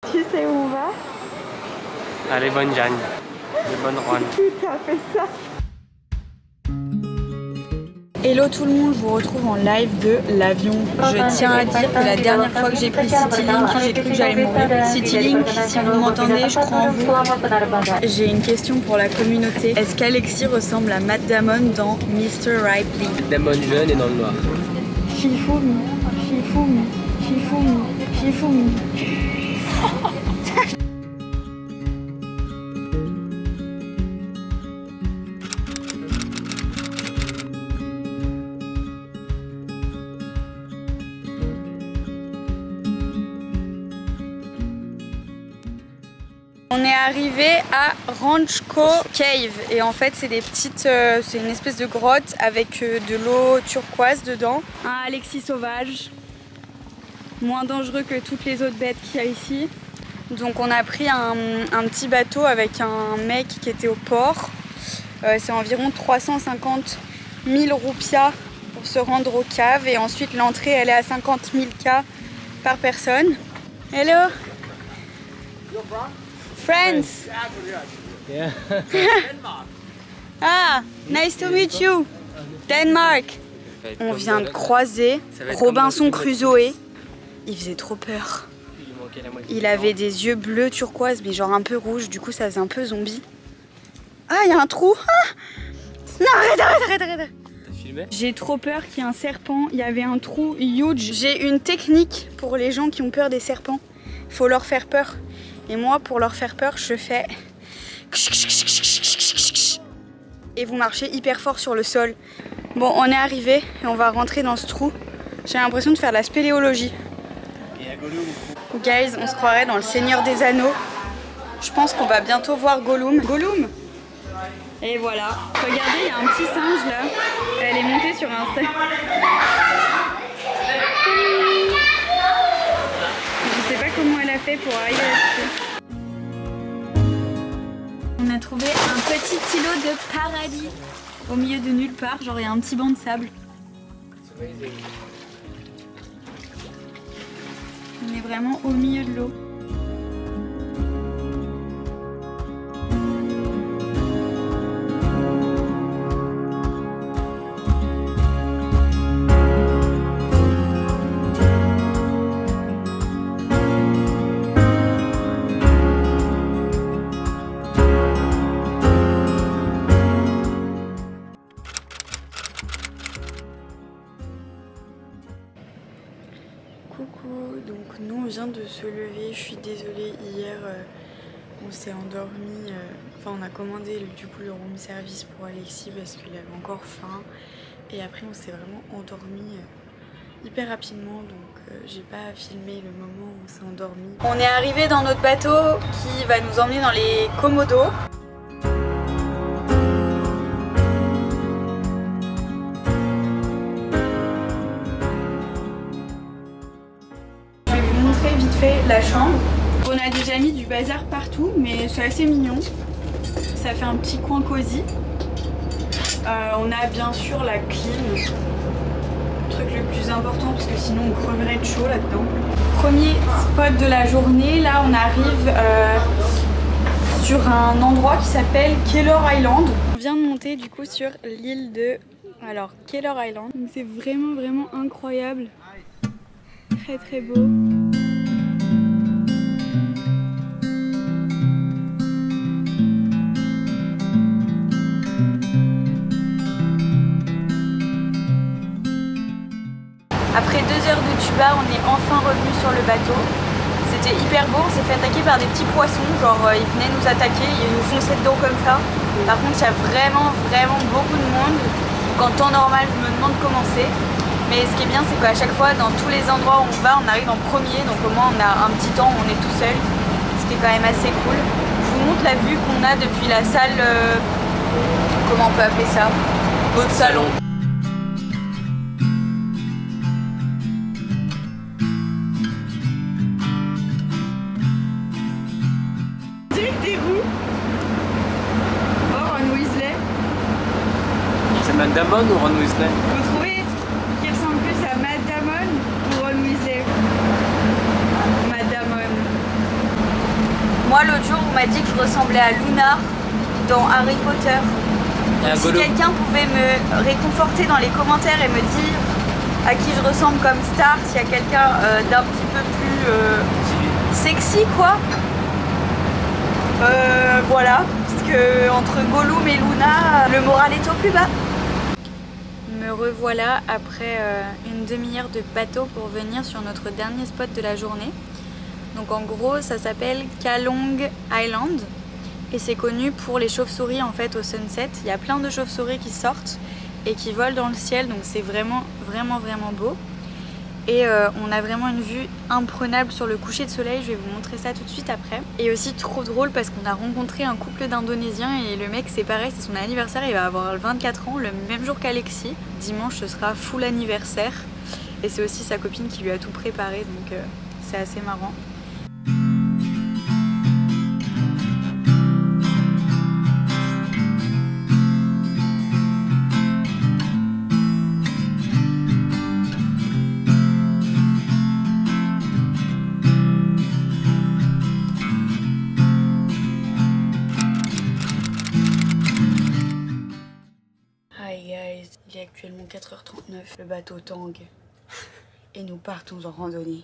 Tu sais où on va? Allez, bonne Jeanne. Les bonnes Juan. Qui a fait ça? Hello tout le monde, je vous retrouve en live de l'avion. Je tiens à dire que la dernière fois que j'ai pris Citylink, j'ai cru que j'allais mourir. Citylink, si vous m'entendez, je crois en vous. J'ai une question pour la communauté. Est-ce qu'Alexis ressemble à Matt Damon dans Mr. Ripley? Damon jeune et dans le noir. Shifumi, Shifumi, Shifumi, Shifumi. On est arrivé à Ranchco Cave et en fait c'est des petites, c'est une espèce de grotte avec de l'eau turquoise dedans. Un Alexis sauvage, moins dangereux que toutes les autres bêtes qu'il y a ici. Donc on a pris un petit bateau avec un mec qui était au port. C'est environ 350 000 roupias pour se rendre aux caves et ensuite l'entrée elle est à 50 000 K par personne. Hello! Friends! Yeah. Ah, nice to meet you! Denmark! On vient de croiser Robinson Crusoe. Il faisait trop peur. Il avait des yeux bleus turquoise, mais genre un peu rouge, du coup ça faisait un peu zombie. Ah, il y a un trou! Ah non, arrête! T'as filmé? J'ai trop peur qu'il y ait un serpent, il y avait un trou huge. J'ai une technique pour les gens qui ont peur des serpents. Il faut leur faire peur. Et moi, pour leur faire peur, je fais... Et vous marchez hyper fort sur le sol. Bon, on est arrivé et on va rentrer dans ce trou. J'ai l'impression de faire de la spéléologie. Guys, on se croirait dans le Seigneur des Anneaux. Je pense qu'on va bientôt voir Gollum. Gollum! Et voilà. Regardez, il y a un petit singe là. Elle est montée sur un... Je sais pas comment elle a fait pour arriver là-dessus. On a trouvé un petit îlot de paradis au milieu de nulle part, genre il y a un petit banc de sable. On est vraiment au milieu de l'eau. Coucou, donc nous on vient de se lever, je suis désolée, hier on s'est endormi, enfin on a commandé du coup le room service pour Alexis parce qu'il avait encore faim et après on s'est vraiment endormi hyper rapidement donc j'ai pas filmé le moment où on s'est endormi. On est arrivé dans notre bateau qui va nous emmener dans les Komodos. Vite fait la chambre. On a déjà mis du bazar partout mais c'est assez mignon. Ça fait un petit coin cosy. On a bien sûr la clim. Le truc le plus important parce que sinon on creverait de chaud là-dedans. Premier spot de la journée, là on arrive sur un endroit qui s'appelle Keller Island. On vient de monter du coup sur l'île de Keller Island. C'est vraiment incroyable. Très beau. Après 2 heures de tuba, on est enfin revenu sur le bateau. C'était hyper beau, on s'est fait attaquer par des petits poissons, genre ils venaient nous attaquer, ils nous fonçaient dedans comme ça. Par contre, il y a vraiment beaucoup de monde. Donc en temps normal, je me demande comment c'est. Mais ce qui est bien, c'est qu'à chaque fois, dans tous les endroits où on va, on arrive en premier. Donc au moins, on a un petit temps où on est tout seul. Ce qui est quand même assez cool. Je vous montre la vue qu'on a depuis la salle... comment on peut appeler ça? Votre salon. Matt Damon ou Ron Weasley? Vous trouvez qu'il ressemble plus à Matt Damon ou Ron Weasley? Matt Damon. Moi l'autre jour on m'a dit que je ressemblais à Luna dans Harry Potter. Donc, si quelqu'un pouvait me réconforter dans les commentaires et me dire à qui je ressemble comme star, s'il y a quelqu'un d'un petit peu plus sexy quoi. Voilà, parce que entre Gollum et Luna, le moral est au plus bas. Me revoilà après une demi-heure de bateau pour venir sur notre dernier spot de la journée. Donc en gros ça s'appelle Kalong Island et c'est connu pour les chauves-souris en fait au sunset. Il y a plein de chauves-souris qui sortent et qui volent dans le ciel, donc c'est vraiment beau. Et on a vraiment une vue imprenable sur le coucher de soleil, je vais vous montrer ça tout de suite après. Et aussi trop drôle parce qu'on a rencontré un couple d'Indonésiens et le mec c'est pareil, c'est son anniversaire, il va avoir 24 ans, le même jour qu'Alexis. Dimanche ce sera full anniversaire et c'est aussi sa copine qui lui a tout préparé, donc c'est assez marrant. Il est actuellement 4h39, le bateau tangue et nous partons en randonnée.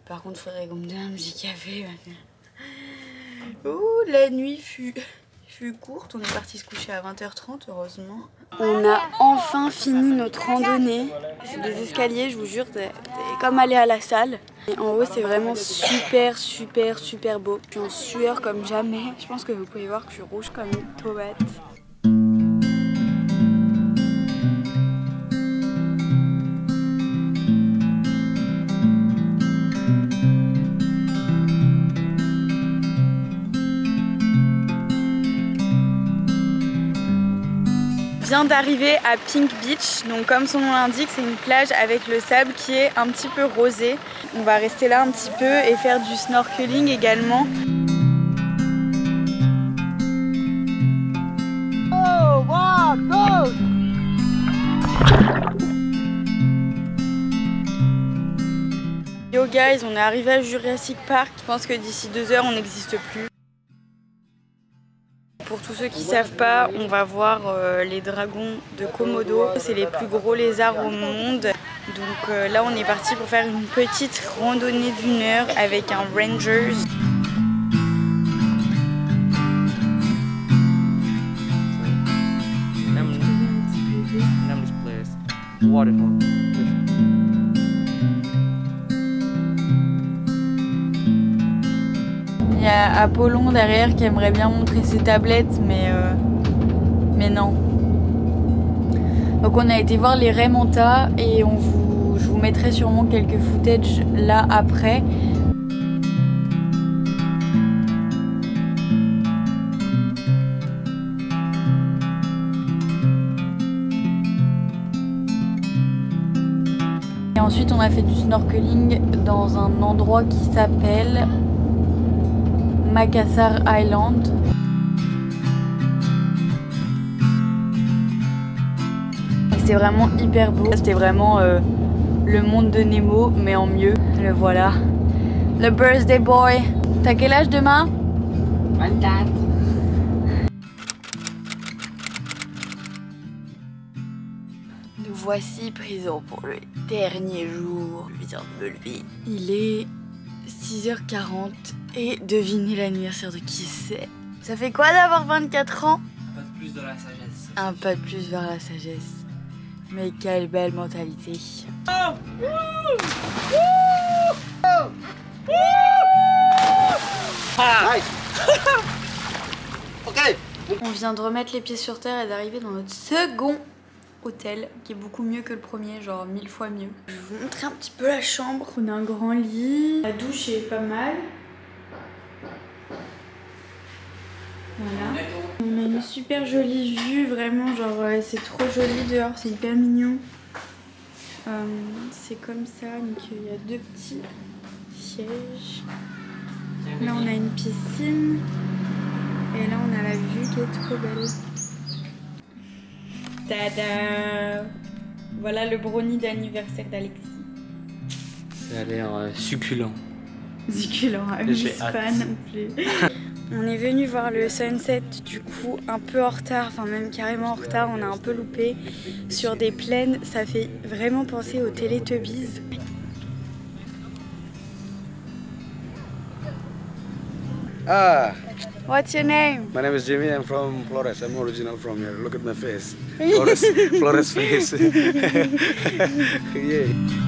Par contre, il faudrait qu'on me donne un petit café maintenant. Ouh, la nuit fut courte, on est parti se coucher à 20h30 heureusement. On a enfin fini notre randonnée. C'est des escaliers, je vous jure, c'est comme aller à la salle. Et en haut c'est vraiment super beau. Je suis en sueur comme jamais. Je pense que vous pouvez voir que je suis rouge comme une tomate. On vient d'arriver à Pink Beach, donc comme son nom l'indique, c'est une plage avec le sable qui est un petit peu rosé. On va rester là un petit peu et faire du snorkeling également. Oh, wow, go! Yo guys, on est arrivé à Jurassic Park. Je pense que d'ici 2 heures on n'existe plus. Pour tous ceux qui ne savent pas, on va voir les dragons de Komodo. C'est les plus gros lézards au monde. Donc là on est parti pour faire une petite randonnée d'1 heure avec un Rangers. Il y a Apollon derrière qui aimerait bien montrer ses tablettes, mais non. Donc on a été voir les Raimanta et je vous mettrai sûrement quelques footage là après. Et ensuite on a fait du snorkeling dans un endroit qui s'appelle Makassar Island. C'était vraiment hyper beau. C'était vraiment le monde de Nemo, mais en mieux. Le voilà. Le birthday boy. T'as quel âge demain? 24. Nous voici présents pour le dernier jour. Je viens de me lever. Il est 6h40 et devinez l'anniversaire de qui c'est. Ça fait quoi d'avoir 24 ans? Un pas de plus dans la sagesse. Un pas de plus vers la sagesse. Mais quelle belle mentalité. Oh! Ok. On vient de remettre les pieds sur terre et d'arriver dans notre second hôtel qui est beaucoup mieux que le premier, genre 1000 fois mieux. Je vais vous montrer un petit peu la chambre. On a un grand lit, la douche est pas mal. Voilà. On a une super jolie vue, vraiment, genre c'est trop joli dehors, c'est hyper mignon. C'est comme ça, donc il y a 2 petits sièges. Là on a une piscine et là on a la vue qui est trop belle. Tada! Voilà le brownie d'anniversaire d'Alexis. Ça a l'air succulent. Ziku l'aura mis pas non plus. On est venu voir le sunset, du coup un peu en retard, enfin même carrément en retard, on a un peu loupé sur des plaines, ça fait vraiment penser aux Teletubbies. Ah, What's your name? my name is Jimmy. I'm from Flores. I'm original from here. Look at my face. Flores face. Yeah.